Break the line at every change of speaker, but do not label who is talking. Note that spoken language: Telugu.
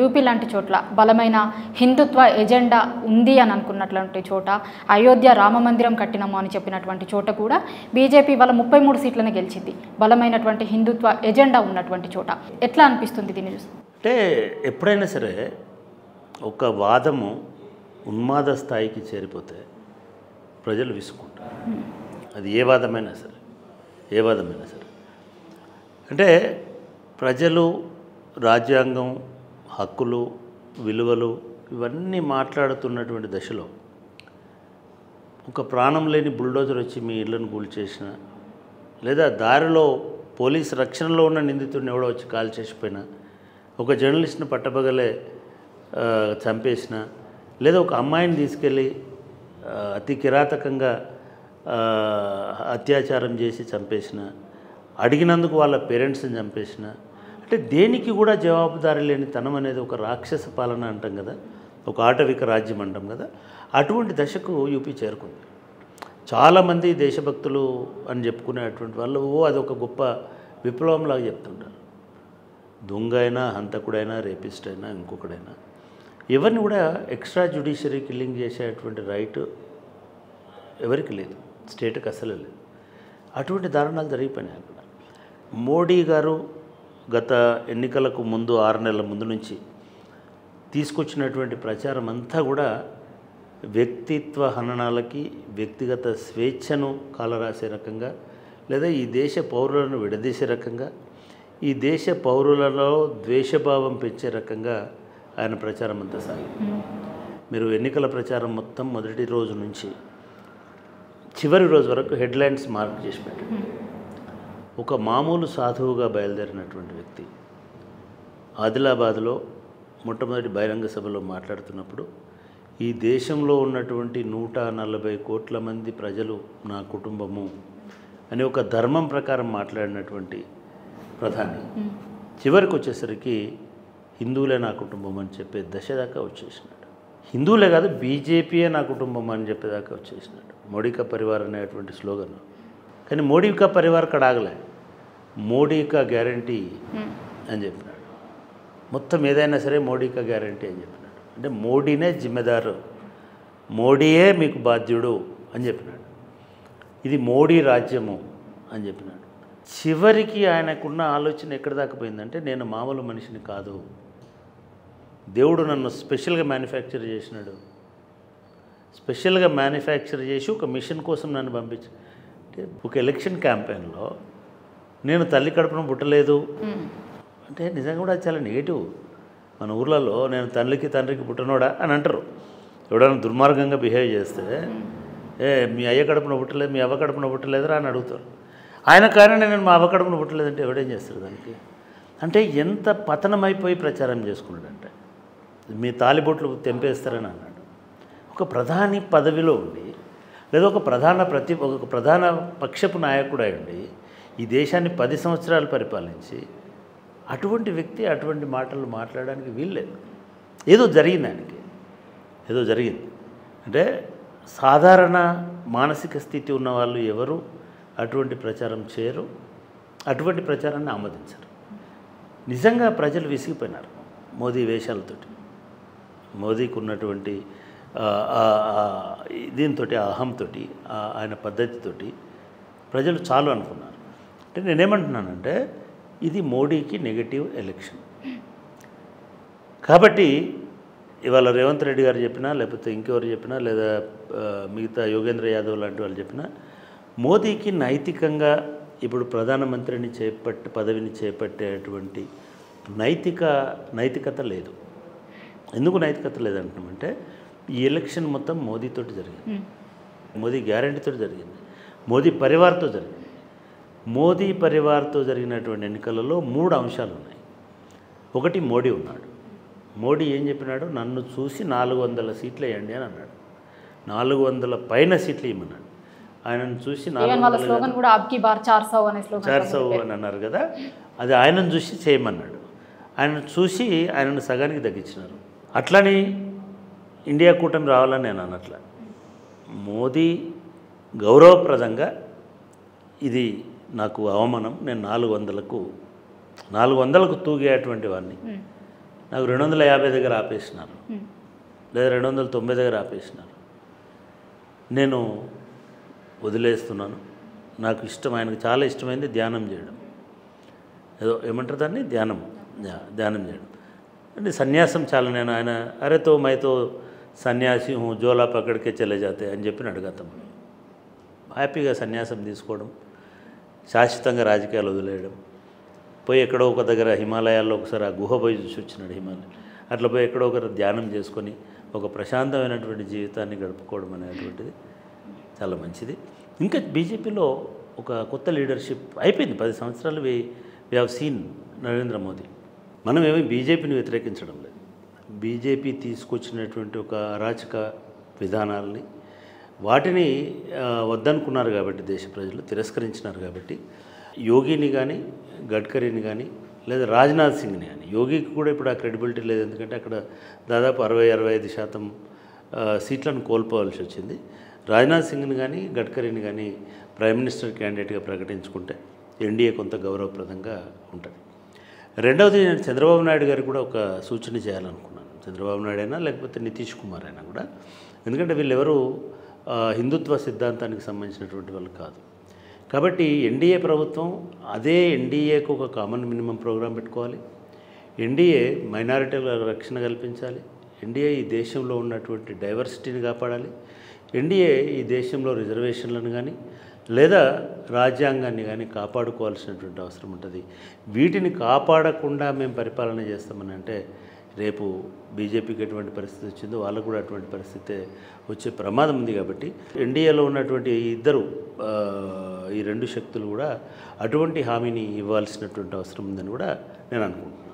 యూపీ లాంటి చోట్ల బలమైన హిందుత్వ ఎజెండా ఉంది అని అనుకున్నటువంటి చోట, అయోధ్య రామ మందిరం కట్టినము అని చెప్పినటువంటి చోట కూడా బీజేపీ వాళ్ళ 33 సీట్లను గెలిచింది. బలమైనటువంటి హిందుత్వ ఎజెండా ఉన్నటువంటి చోట ఎట్లా అనిపిస్తుంది దీన్ని చూసి?
అంటే ఎప్పుడైనా సరే ఒక వాదము ఉన్మాద స్థాయికి చేరిపోతే ప్రజలు విసుకుంటారు. అది ఏ వాదమైనా సరే, ఏ వాదమైనా సరే. అంటే ప్రజలు రాజ్యాంగం, హక్కులు, విలువలు ఇవన్నీ మాట్లాడుతున్నటువంటి దశలో ఒక ప్రాణం లేని బుల్డోజర్ వచ్చి మీ ఇళ్లను కూల్చేసిన, లేదా దారిలో పోలీస్ రక్షణలో ఉన్న నిందితుడిని ఎవడో వచ్చి కాల్ చేసిపోయినా, ఒక జర్నలిస్ట్ని పట్టబగలే చంపేసిన, లేదా ఒక అమ్మాయిని తీసుకెళ్ళి అతి కిరాతకంగా అత్యాచారం చేసి చంపేసిన, అడిగినందుకు వాళ్ళ పేరెంట్స్ని చంపేసిన, అంటే దేనికి కూడా జవాబుదారీ లేని తనం అనేది ఒక రాక్షస పాలన అంటాం కదా, ఒక ఆటవిక రాజ్యం అంటాం కదా, అటువంటి దశకు యూపీ చేరుకుంది. చాలామంది దేశభక్తులు అని చెప్పుకునేటువంటి వాళ్ళు అది ఒక గొప్ప విప్లవంలాగా చెప్తుంటారు. దొంగ అయినా, హంతకుడైనా, రేపిస్ట్ అయినా, ఇంకొకడైనా ఎవరిని కూడా ఎక్స్ట్రా జ్యుడిషియరీ కిల్లింగ్ చేసేటువంటి రైట్ ఎవరికి లేదు, స్టేట్కి అసలు లేదు. అటువంటి దారుణాలు జరిగిపోయినాయి అక్కడ. మోడీ గారు గత ఎన్నికలకు ముందు 6 నెలల ముందు నుంచి తీసుకొచ్చినటువంటి ప్రచారం అంతా కూడా వ్యక్తిత్వ హననాలకి, వ్యక్తిగత స్వేచ్ఛను కాలరాసే రకంగా, లేదా ఈ దేశ పౌరులను విడదీసే రకంగా, ఈ దేశ పౌరులలో ద్వేషభావం పెంచే రకంగా ఆయన ప్రచారం అంతా సాగింది. మీరు ఎన్నికల ప్రచారం మొత్తం మొదటి రోజు నుంచి చివరి రోజు వరకు హెడ్లైన్స్ మార్క్ చేసి పెట్టారు. ఒక మామూలు సాధువుగా బయలుదేరినటువంటి వ్యక్తి ఆదిలాబాద్లో మొట్టమొదటి బహిరంగ సభలో మాట్లాడుతున్నప్పుడు, ఈ దేశంలో ఉన్నటువంటి 140 కోట్ల మంది ప్రజలు నా కుటుంబము అని ఒక ధర్మం ప్రకారం మాట్లాడినటువంటి ప్రధాని చివరికి వచ్చేసరికి హిందువులే నా కుటుంబం అని చెప్పే దశ దాకా వచ్చేసినాడు. హిందువులే కాదు, బీజేపీయే నా కుటుంబం అని చెప్పేదాకా వచ్చేసినాడు. మోడీ కా పరివార్ అనేటువంటి స్లోగన్. కానీ మోడీ కా పరివార్ అక్కడ ఆగలే, మోడీ కా గ్యారంటీ అని చెప్పినాడు. మొత్తం ఏదైనా సరే మోడీ కా గ్యారంటీ అని చెప్పినాడు. అంటే మోడీనే జిమ్మెదారు, మోడీయే మీకు బాధ్యుడు అని చెప్పినాడు. ఇది మోడీ రాజ్యము అని చెప్పినాడు. చివరికి ఆయనకున్న ఆలోచన ఎక్కడ దాకా పోయిందంటే, నేను మామూలు మనిషిని కాదు, దేవుడు నన్ను స్పెషల్గా మ్యానుఫ్యాక్చర్ చేసినాడు, స్పెషల్గా మ్యానుఫ్యాక్చర్ చేసి ఒక మిషన్ కోసం నన్ను పంపించి, అంటే ఒక ఎలక్షన్ క్యాంపెయిన్లో నేను తల్లి కడుపున పుట్టలేదు అంటే నిజంగా కూడా చాలా నెగిటివ్. మన ఊర్లలో నేను తండ్రికి పుట్టనోడా అని అంటారు. ఎవడైనా దుర్మార్గంగా బిహేవ్ చేస్తే, మీ అయ్య కడుపున పుట్టలేదు, మీ అవ్వ కడుపున పుట్టలేదురా అని అడుగుతారు. ఆయన కానీ నేను మా అవ్వ కడుపున పుట్టలేదంటే ఎవడేం చేస్తారు దానికి? అంటే ఎంత పతనమైపోయి ప్రచారం చేసుకున్నాడంటే, మీ తాలిబొట్లు తెంపేస్తారని అన్నాడు. ఒక ప్రధాని పదవిలో ఉండి, లేదా ఒక ప్రధాన పక్షపు నాయకుడు అయ్యండి ఈ దేశాన్ని 10 సంవత్సరాలు పరిపాలించి అటువంటి వ్యక్తి అటువంటి మాటలు మాట్లాడడానికి వీల్లేదు. ఏదో జరిగింది ఆయనకి, ఏదో జరిగింది. అంటే సాధారణ మానసిక స్థితి ఉన్న వాళ్ళు ఎవరు అటువంటి ప్రచారం చేయరు, అటువంటి ప్రచారాన్ని ఆమోదించరు. నిజంగా ప్రజలు విసిగిపోయినారు మోదీ వేషాలతోటి, మోదీకి ఉన్నటువంటి దీంతో, అహంతో, ఆయన పద్ధతితోటి ప్రజలు చాలు అనుకున్నారు. అంటే నేనేమంటున్నానంటే, ఇది మోడీకి నెగటివ్ ఎలక్షన్. కాబట్టి ఇవాళ రేవంత్ రెడ్డి గారు చెప్పినా, లేకపోతే ఇంకెవరు చెప్పినా, లేదా మిగతా యోగేంద్ర యాదవ్ లాంటి వాళ్ళు చెప్పినా, మోదీకి నైతికంగా ఇప్పుడు ప్రధానమంత్రిని పదవిని చేపట్టేటువంటి నైతికత లేదు. ఎందుకు నైతికత లేదంటున్నామంటే, ఈ ఎలక్షన్ మొత్తం మోదీతోటి జరిగింది, మోదీ గ్యారంటీతో జరిగింది, మోదీ పరివార్తో జరిగింది. మోదీ పరివార్తో జరిగినటువంటి ఎన్నికలలో 3 అంశాలు ఉన్నాయి. ఒకటి, మోడీ ఉన్నాడు. మోడీ ఏం చెప్పినాడు? నన్ను చూసి 400 సీట్లు వేయండి అని అన్నాడు. 400 పైన సీట్లు ఇవ్వమన్నాడు. ఆయనను చూసి 400 అని అన్నారు కదా, అది ఆయనను చూసి చేయమన్నాడు. ఆయనను చూసి ఆయనను సగానికి తగ్గించినారు. అట్లని ఇండియా కూటమి రావాలని నేను అన్నట్ల. మోదీ గౌరవప్రదంగా ఇది నాకు అవమానం, నేను 400కు తూగేటువంటి వాడిని, నాకు 250 దగ్గర ఆపేసినారు, లేదా 290 దగ్గర ఆపేసినారు. నేను వదిలేస్తున్నాను. నాకు ఇష్టం, ఆయనకు చాలా ఇష్టమైంది ధ్యానం చేయడం. ఏదో ఏమంటారు దాన్ని, ధ్యానం చేయడం అంటే సన్యాసం. చాలా నేను ఆయన అరేతో మైతో సన్యాసి హూ జోలా పక్కడికే చలే జాతే అని చెప్పినాడు గతంలో. హ్యాపీగా సన్యాసం తీసుకోవడం, శాశ్వతంగా రాజకీయాలు వదిలేయడం, పోయి ఎక్కడో ఒక దగ్గర హిమాలయాల్లో ఒకసారి ఆ గుహ పోయి చూసి వచ్చినాడు హిమాలయ. అట్లా పోయి ఎక్కడో ఒకరు ధ్యానం చేసుకొని ఒక ప్రశాంతమైనటువంటి జీవితాన్ని గడుపుకోవడం అనేటువంటిది చాలా మంచిది. ఇంకా బీజేపీలో ఒక కొత్త లీడర్షిప్ అయిపోయింది. 10 సంవత్సరాలు we have seen Narendra Modi. మనం ఏమీ బీజేపీని వ్యతిరేకించడం లేదు. బీజేపీ తీసుకొచ్చినటువంటి ఒక అరాచక విధానాలని వాటిని వద్దనుకున్నారు కాబట్టి దేశ ప్రజలు తిరస్కరించినారు కాబట్టి యోగిని కానీ గడ్కరీని కానీ లేదా రాజ్నాథ్ సింగ్ని కానీ, యోగికి కూడా ఇప్పుడు ఆ క్రెడిబిలిటీ లేదు. ఎందుకంటే అక్కడ దాదాపు 60-65% సీట్లను కోల్పోవాల్సి వచ్చింది. రాజ్నాథ్ సింగ్ని కానీ గడ్కరీని కానీ ప్రైమ్ మినిస్టర్ క్యాండిడేట్గా ప్రకటించుకుంటే ఎన్డీఏ కొంత గౌరవప్రదంగా ఉంటుంది. రెండవది, నేను చంద్రబాబు నాయుడు గారికి కూడా ఒక సూచన చేయాలనుకున్నాను. చంద్రబాబు నాయుడు అయినా లేకపోతే నితీష్ కుమార్ అయినా కూడా, ఎందుకంటే వీళ్ళెవరూ హిందుత్వ సిద్ధాంతానికి సంబంధించినటువంటి వాళ్ళు కాదు. కాబట్టి ఎన్డీఏ ప్రభుత్వం అదే ఎన్డీఏకు ఒక కామన్ మినిమం ప్రోగ్రాం పెట్టుకోవాలి. ఎన్డీఏ మైనారిటీల రక్షణ కల్పించాలి. ఎన్డీఏ ఈ దేశంలో ఉన్నటువంటి డైవర్సిటీని కాపాడాలి. ఎన్డీఏ ఈ దేశంలో రిజర్వేషన్లను కానీ లేదా రాజ్యాంగాన్ని కానీ కాపాడుకోవాల్సినటువంటి అవసరం ఉంటుంది. వీటిని కాపాడకుండా మేము పరిపాలన చేస్తామని అంటే రేపు బీజేపీకి ఎటువంటి పరిస్థితి వచ్చిందో వాళ్ళకు కూడా అటువంటి పరిస్థితి వచ్చే ప్రమాదం ఉంది. కాబట్టి ఎన్డీఏలో ఉన్నటువంటి ఈ రెండు శక్తులు కూడా అటువంటి హామీని ఇవ్వాల్సినటువంటి అవసరం ఉందని కూడా నేను అనుకుంటున్నాను.